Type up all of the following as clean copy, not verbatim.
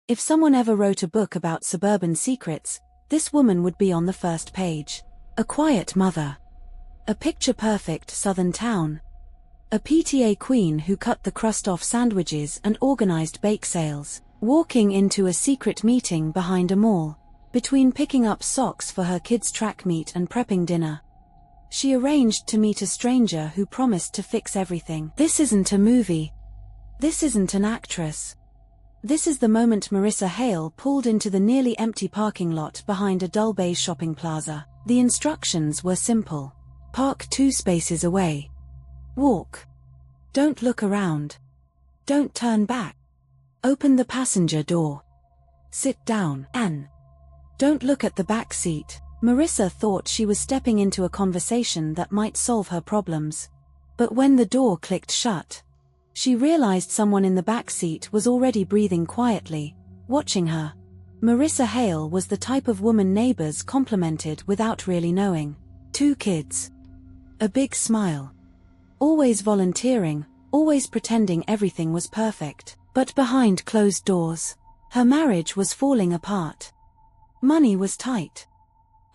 If someone ever wrote a book about suburban secrets, this woman would be on the first page. A quiet mother. A picture-perfect southern town. A PTA queen who cut the crust off sandwiches and organized bake sales. Walking into a secret meeting behind a mall. Between picking up socks for her kids' track meet and prepping dinner. She arranged to meet a stranger who promised to fix everything. This isn't a movie. This isn't an actress. This is the moment Marisa Hale pulled into the nearly empty parking lot behind a dull beige shopping plaza. The instructions were simple. Park 2 spaces away. Walk. Don't look around. Don't turn back. Open the passenger door. Sit down, and don't look at the back seat. Marisa thought she was stepping into a conversation that might solve her problems. But when the door clicked shut, she realized someone in the back seat was already breathing quietly, watching her. Marisa Hale was the type of woman neighbors complimented without really knowing. 2 kids. A big smile. Always volunteering, always pretending everything was perfect. But behind closed doors, her marriage was falling apart. Money was tight.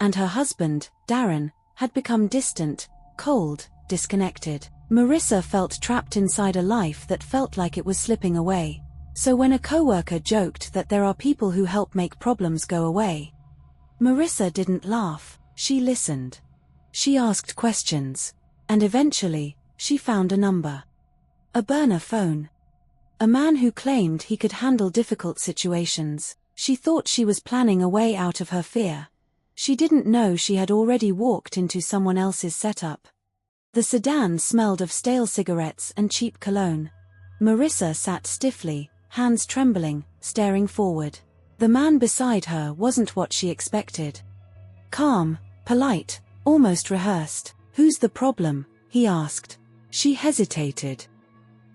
And her husband, Darren, had become distant, cold, disconnected. Marisa felt trapped inside a life that felt like it was slipping away. So when a coworker joked that there are people who help make problems go away, Marisa didn't laugh, she listened. She asked questions. And eventually, she found a number. A burner phone. A man who claimed he could handle difficult situations. She thought she was planning a way out of her fear. She didn't know she had already walked into someone else's setup. The sedan smelled of stale cigarettes and cheap cologne. Marisa sat stiffly, hands trembling, staring forward. The man beside her wasn't what she expected. Calm, polite, almost rehearsed. "Who's the problem?" he asked. She hesitated.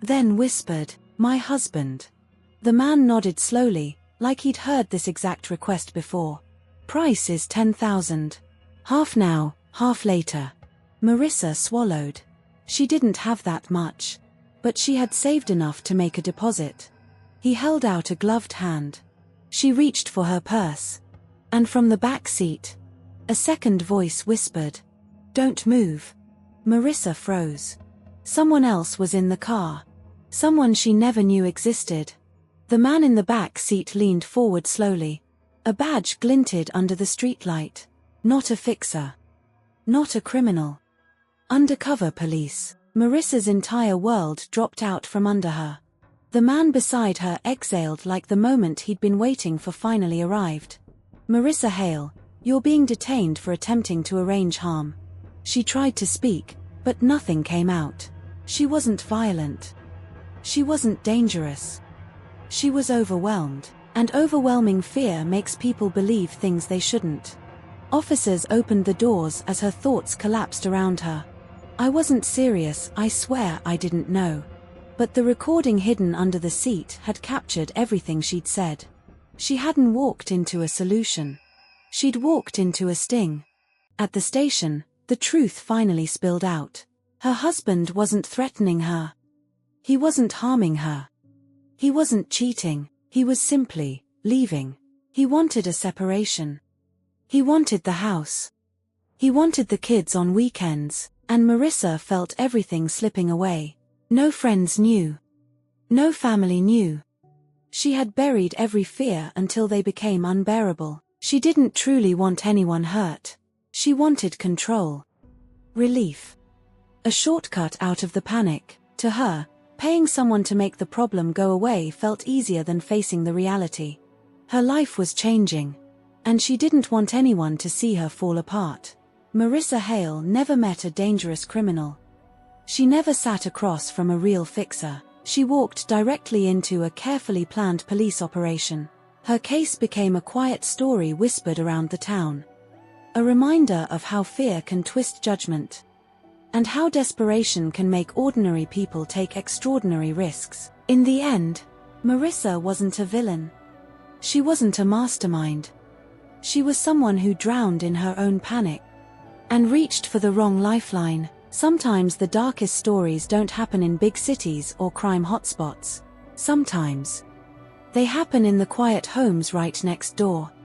Then whispered, "My husband." The man nodded slowly, like he'd heard this exact request before. "Price is 10,000. Half now, half later." Marisa swallowed. She didn't have that much. But she had saved enough to make a deposit. He held out a gloved hand. She reached for her purse. And from the back seat, a second voice whispered, "Don't move." Marisa froze. Someone else was in the car. Someone she never knew existed. The man in the back seat leaned forward slowly. A badge glinted under the streetlight. Not a fixer. Not a criminal. Undercover police. Marissa's entire world dropped out from under her. The man beside her exhaled like the moment he'd been waiting for finally arrived. "Marisa Hale, you're being detained for attempting to arrange harm." She tried to speak, but nothing came out. She wasn't violent. She wasn't dangerous. She was overwhelmed, and overwhelming fear makes people believe things they shouldn't. Officers opened the doors as her thoughts collapsed around her. "I wasn't serious, I swear I didn't know." But the recording hidden under the seat had captured everything she'd said. She hadn't walked into a solution. She'd walked into a sting. At the station, the truth finally spilled out. Her husband wasn't threatening her. He wasn't harming her. He wasn't cheating, he was simply leaving. He wanted a separation. He wanted the house. He wanted the kids on weekends, and Marisa felt everything slipping away. No friends knew. No family knew. She had buried every fear until they became unbearable. She didn't truly want anyone hurt. She wanted control. Relief. A shortcut out of the panic. To her, paying someone to make the problem go away felt easier than facing the reality. Her life was changing, and she didn't want anyone to see her fall apart. Marisa Hale never met a dangerous criminal. She never sat across from a real fixer. She walked directly into a carefully planned police operation. Her case became a quiet story whispered around the town. A reminder of how fear can twist judgment. And how desperation can make ordinary people take extraordinary risks. In the end, Marisa wasn't a villain. She wasn't a mastermind. She was someone who drowned in her own panic and reached for the wrong lifeline. Sometimes the darkest stories don't happen in big cities or crime hotspots. Sometimes They happen in the quiet homes right next door.